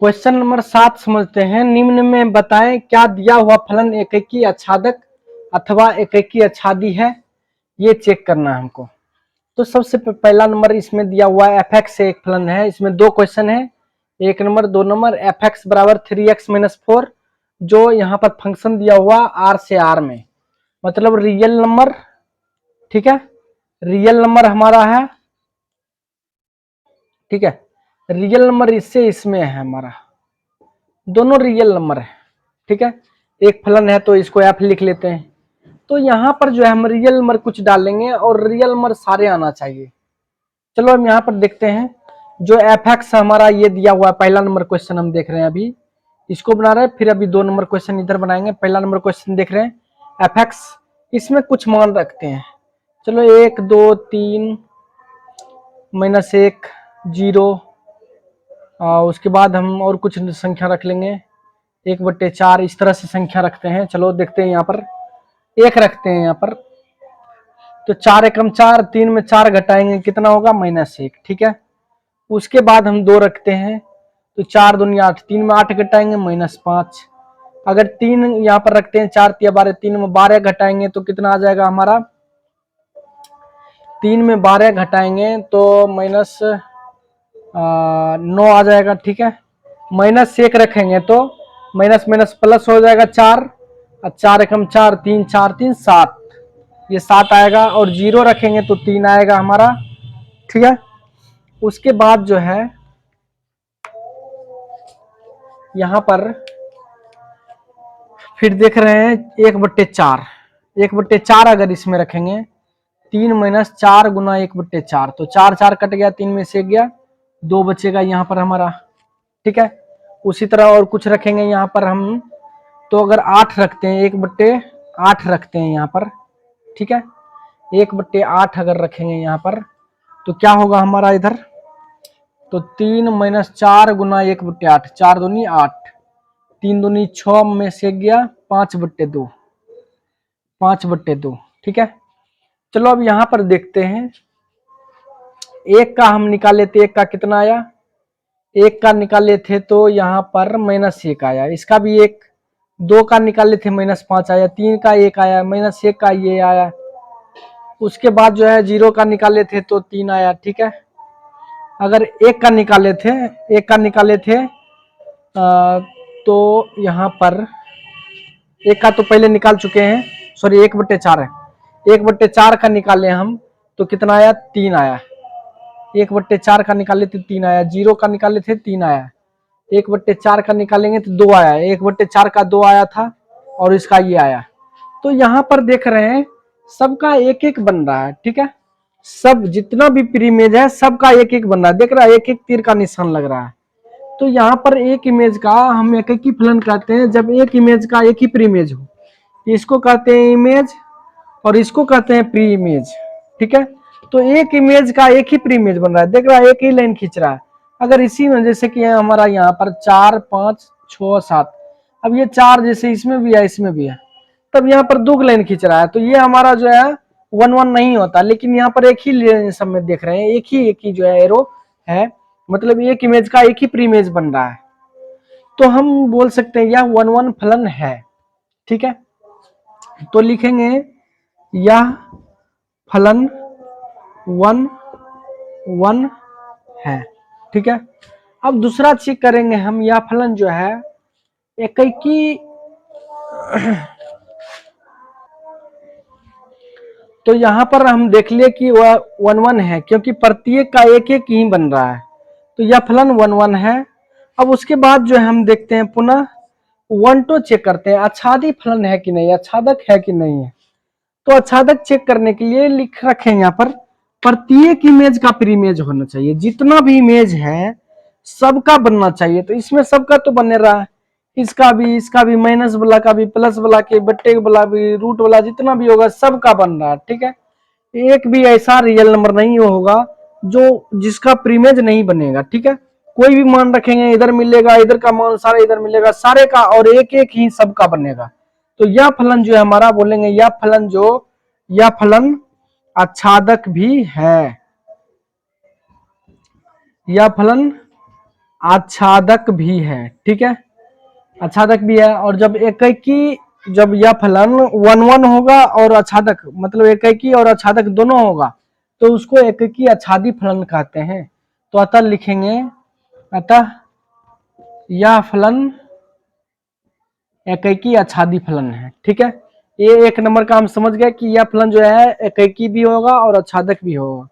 Question number 7 समझते हैं। निम्न में बताएं क्या दिया हुआ फलन एकैकी आच्छादक अथवा एकैकी आच्छादी है, ये चेक करना है हमको। तो सबसे पहला नंबर इसमें दिया हुआ है एफ एक्स से एक फलन है। इसमें दो क्वेश्चन है, एक नंबर दो नंबर। एफ एक्स बराबर 3x-4 जो यहाँ पर फंक्शन दिया हुआ आर से आर में, मतलब रियल नंबर, ठीक है, रियल नंबर हमारा है, ठीक है, रियल नंबर इससे इसमें है हमारा, दोनों रियल नंबर है, ठीक है। एक फलन है तो इसको एफ लिख लेते हैं। तो यहाँ पर जो है हम रियल नंबर कुछ डालेंगे और रियल नंबर सारे आना चाहिए। चलो हम यहाँ पर देखते हैं जो एफ एक्स हमारा ये दिया हुआ है, पहला नंबर क्वेश्चन हम देख रहे हैं, अभी इसको बना रहे हैं, फिर अभी दो नंबर क्वेश्चन इधर बनाएंगे। पहला नंबर क्वेश्चन देख रहे हैं एफ एक्स, इसमें कुछ मान रखते हैं। चलो 1 2 3 -1 0, उसके बाद हम और कुछ संख्या रख लेंगे 1/4, इस तरह से संख्या रखते हैं। चलो देखते हैं, यहाँ पर 1 रखते हैं यहाँ पर, तो 4 एकम 4, 3 में 4 घटाएंगे कितना होगा -1, ठीक है। उसके बाद हम 2 रखते हैं, तो 4 दूनी 8, 3 में 8 घटाएंगे -5। अगर 3 यहाँ पर रखते हैं, 4 तिया 12, 3 में 12 घटाएंगे तो कितना आ जाएगा हमारा, 3 में 12 घटाएंगे तो -9 आ जाएगा, ठीक है। -1 रखेंगे तो माइनस माइनस प्लस हो जाएगा 4, 4 एकम 4, 3 4 3 7, ये 7 आएगा। और 0 रखेंगे तो 3 आएगा हमारा, ठीक है। उसके बाद जो है यहाँ पर फिर देख रहे हैं 1/4, 1/4 अगर इसमें रखेंगे, 3 - 4 गुना 1/4, तो 4 4 कट गया, 3 में से गया, 2 बचेगा यहाँ पर हमारा, ठीक है। उसी तरह और कुछ रखेंगे यहाँ पर हम, तो अगर 8 रखते हैं, 1/8 रखते हैं यहाँ पर, ठीक है, 1/8 अगर रखेंगे यहाँ पर तो क्या होगा हमारा इधर, तो 3 - 4 गुना 1/8, 4 दूनी 8, 3 दूनी 6 में से गया 5/2, 5/2, ठीक है। चलो अब यहाँ पर देखते हैं, 1 का हम निकाले थे, 1 का कितना आया, 1 का निकाले थे तो यहाँ पर -1 आया, इसका भी 1, 2 का निकाले थे -5 आया, 3 का 1 आया, -1 का ये आया। उसके बाद जो है 0 का निकाले थे तो 3 आया, ठीक है। अगर 1 का निकाले थे, 1 का निकाले थे तो यहाँ पर 1 का तो पहले निकाल चुके हैं, सॉरी 1/4 है, 1/4 का निकाले हम तो कितना आया, 3 आया। 1/4 का निकाले थे 3 आया, 0 का निकाले थे 3 आया, 1/4 का निकालेंगे तो 2 आया, 1/4 का 2 आया था और इसका ये आया। तो यहाँ पर देख रहे हैं सबका 1 1 बन रहा है, ठीक है, सब जितना भी प्रीमेज है सबका 1 1 बन रहा है, देख रहा है 1 1 तीर का निशान लग रहा है। तो यहाँ पर एक इमेज का हम एकैकी फलन कहते हैं जब एक इमेज का एक ही प्रीमेज हो, इसको कहते हैं इमेज और इसको कहते हैं प्री इमेज, ठीक है। तो एक इमेज का एक ही प्रीमेज बन रहा है, देख रहा है एक ही लाइन खींच रहा है। अगर इसी में जैसे कि हमारा यहाँ पर 4 5 6 7, अब ये 4 जैसे इसमें भी है इसमें भी है, तब यहाँ पर 2 लाइन खींच रहा है, तो ये हमारा जो है 1 1 नहीं होता, लेकिन यहाँ पर एक ही लाइन सब में देख रहे हैं, एक ही जो है एरो है, मतलब एक इमेज का एक ही प्रीमेज बन रहा है, तो हम बोल सकते हैं यह 1 1 फलन है, ठीक है। तो लिखेंगे यह फलन 1 1 है, ठीक है। अब दूसरा चेक करेंगे हम, यह फलन जो है एकैकी तो यहाँ पर हम देख लिए कि वह 1 1 है, क्योंकि प्रत्येक का 1 1 ही बन रहा है, तो यह फलन 1 1 है। अब उसके बाद जो है हम देखते हैं पुनः 1 2 चेक करते हैं आच्छादी फलन है कि नहीं, आच्छादक है कि नहीं है। तो आच्छादक चेक करने के लिए लिख रखे हैं यहाँ पर, प्रत्येक इमेज का प्रीमेज होना चाहिए, जितना भी इमेज है सबका बनना चाहिए, तो इसमें सबका तो बने रहा है, इसका भी माइनस वाला का भी, प्लस वाला के, बट्टे वाला भी, रूट वाला, जितना भी होगा सबका बन रहा है, ठीक है। एक भी ऐसा रियल नंबर नहीं होगा जो जिसका प्रीमेज नहीं बनेगा, ठीक है। कोई भी मान रखेंगे इधर मिलेगा, इधर का मान सारा इधर मिलेगा, सारे का और एक एक ही सबका बनेगा। तो यह फलन जो है हमारा, बोलेंगे यह फलन आच्छादक भी है, यह फलन आच्छादक भी है, ठीक है, आच्छादक भी है। और जब एकेकी, जब यह फलन 1 1 होगा और आच्छादक मतलब एकेकी और आच्छादक दोनों होगा तो उसको एकेकी आच्छादी फलन कहते हैं। तो अतः लिखेंगे, अतः यह फलन एकेकी आच्छादी फलन है, ठीक है। ये 1 नंबर का हम समझ गए कि यह फलन जो है एकेकी भी होगा और आच्छादक भी होगा।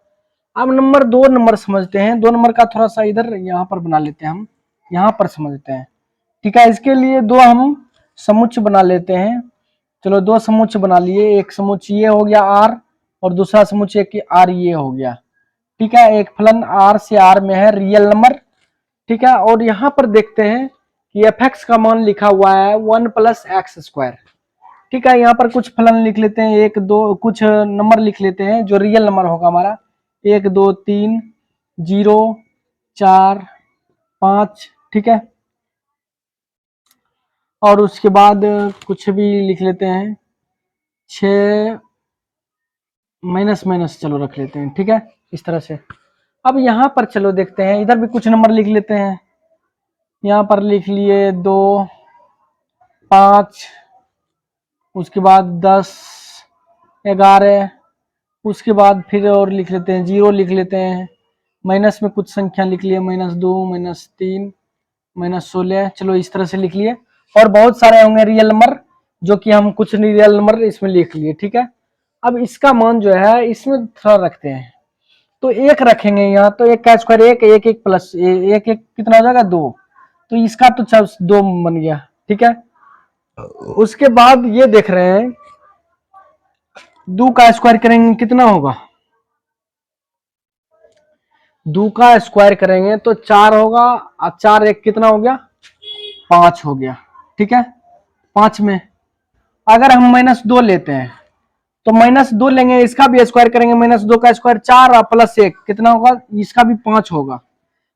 अब नंबर 2 नंबर समझते हैं। 2 नंबर का थोड़ा सा इधर यहाँ पर बना लेते हैं, हम यहाँ पर समझते हैं, ठीक है। इसके लिए 2 हम समुच्चय बना लेते हैं। चलो 2 समुच्चय बना लिए। एक समुच्चय ये हो गया r और दूसरा समुच्चय कि r ये हो गया, ठीक है। एक फलन r से r में है रियल नंबर, ठीक है। और यहाँ पर देखते हैं कि f(x) का मान लिखा हुआ है 1 + x², ठीक है। यहाँ पर कुछ फलन लिख लेते हैं, 1 2 कुछ नंबर लिख लेते हैं जो रियल नंबर होगा हमारा, 1 2 3 0 4 5, ठीक है। और उसके बाद कुछ भी लिख लेते हैं, 6 माइनस माइनस चलो रख लेते हैं, ठीक है, इस तरह से। अब यहाँ पर चलो देखते हैं, इधर भी कुछ नंबर लिख लेते हैं। यहाँ पर लिख लिए 2 5, उसके बाद 10 11, उसके बाद फिर और लिख लेते हैं 0 लिख लेते हैं, माइनस में कुछ संख्या लिख लिए, -2 -3 -16, चलो इस तरह से लिख लिए। और बहुत सारे होंगे रियल नंबर जो कि हम कुछ रियल नंबर इसमें लिख लिए, ठीक है। अब इसका मान जो है इसमें थोड़ा रखते हैं, तो 1 रखेंगे यहाँ, तो 1 का स्क्वायर 1 1 1 प्लस 1 1 कितना हो जाएगा 2, तो इसका तो 2 बन गया, ठीक है। उसके बाद ये देख रहे हैं 2 का स्क्वायर करेंगे कितना होगा, 2 का स्क्वायर करेंगे तो 4 होगा, और 4 1 कितना हो गया 5 हो गया, ठीक है। 5 में अगर हम -2 लेते हैं तो -2 लेंगे, इसका भी स्क्वायर करेंगे, -2 का स्क्वायर 4 और +1 कितना होगा, इसका भी 5 होगा,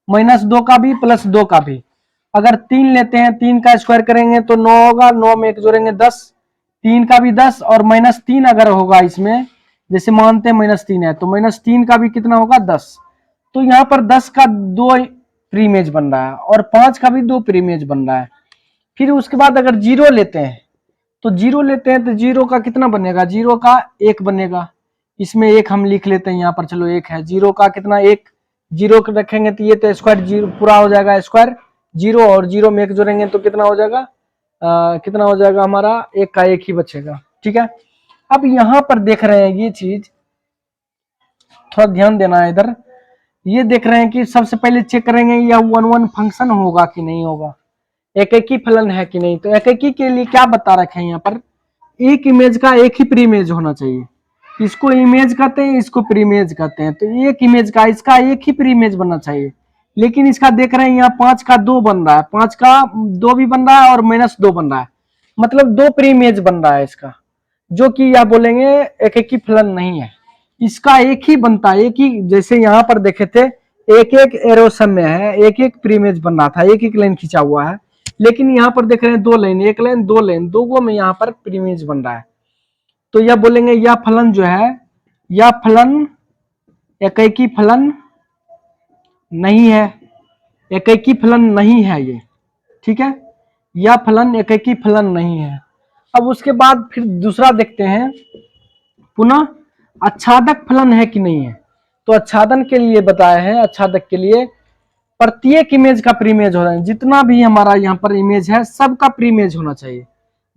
-2 का भी +2 का भी। अगर 3 लेते हैं, 3 का स्क्वायर करेंगे तो 9 होगा, 9 में 1 जोड़ेंगे 10, 3 का भी 10 और -3 अगर होगा इसमें, जैसे मानते हैं -3 है तो -3 का भी कितना होगा 10। तो यहाँ पर 10 का 2 प्रीमेज बन रहा है और 5 का भी 2 प्रीमेज बन रहा है। फिर उसके बाद अगर 0 लेते हैं तो 0 लेते हैं तो 0 का कितना बनेगा, 0 का 1 बनेगा, इसमें 1 हम लिख लेते हैं यहाँ पर, चलो 1 है। 0 का कितना 1, 0 रखेंगे तो ये तो स्क्वायर 0 पूरा हो जाएगा, स्क्वायर 0 और 0 में 1 जोड़ेंगे तो कितना हो जाएगा, कितना हो जाएगा हमारा 1 का 1 ही बचेगा, ठीक है। अब यहाँ पर देख रहे हैं ये चीज थोड़ा ध्यान देना है इधर, ये देख रहे हैं कि सबसे पहले चेक करेंगे यह 1 1 फंक्शन होगा कि नहीं होगा, एकेकी फलन है कि नहीं। तो एकेकी के लिए क्या बता रखे हैं यहाँ पर, एक इमेज का एक ही प्रीमेज होना चाहिए, इसको इमेज कहते हैं, इसको प्रीमेज कहते हैं। तो एक इमेज का इसका एक ही प्रीमेज बनना चाहिए, लेकिन इसका देख रहे हैं यहाँ 5 का 2 बन रहा है, 5 का 2 भी बन रहा है और -2 बन रहा है, मतलब 2 प्रीमेज बन रहा है इसका, जो कि यह बोलेंगे एकेकी फलन नहीं है। इसका एक ही बनता है, एक ही, जैसे यहाँ पर देखे थे एक एक एरो में है, एक एक प्रीमेज बन रहा था, एक एक लाइन खींचा हुआ है, लेकिन यहाँ पर देख रहे हैं 2 लाइन, 1 लाइन 2 लाइन, 2 में यहाँ पर प्रीमेज बन रहा है। तो यह बोलेंगे यह फलन जो है, यह फलन एकेकी फलन नहीं है, एकेकी फलन नहीं है ये, ठीक है, यह फलन एकेकी फलन नहीं है। अब उसके बाद फिर दूसरा देखते हैं, पुनः आच्छादक फलन है कि नहीं है। तो आच्छादन के लिए बताया है, आच्छादक के लिए प्रत्येक इमेज का प्रीमेज होना है, जितना भी हमारा यहाँ पर इमेज है सबका प्रीमेज होना चाहिए,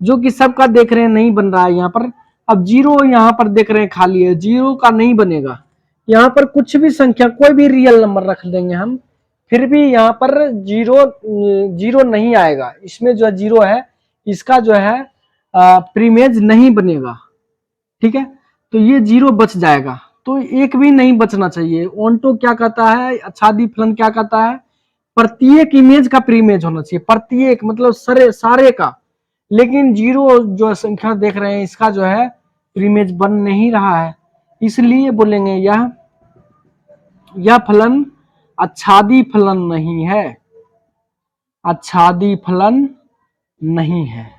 जो कि सबका देख रहे हैं नहीं बन रहा है यहाँ पर। अब 0 यहाँ पर देख रहे हैं खाली है, 0 का नहीं बनेगा, यहाँ पर कुछ भी संख्या कोई भी रियल नंबर रख देंगे हम, फिर भी यहाँ पर 0 नहीं आएगा, इसमें जो 0 है इसका जो है प्रीमेज नहीं बनेगा, ठीक है। तो ये 0 बच जाएगा, तो एक भी नहीं बचना चाहिए। ऑन्टो क्या कहता है, आच्छादी फलन क्या कहता है, प्रत्येक इमेज का प्रीमेज होना चाहिए, प्रत्येक मतलब सारे का। लेकिन 0 जो संख्या देख रहे हैं इसका जो है प्रीमेज बन नहीं रहा है, इसलिए बोलेंगे यह फलन आच्छादी फलन नहीं है, आच्छादी फलन नहीं है।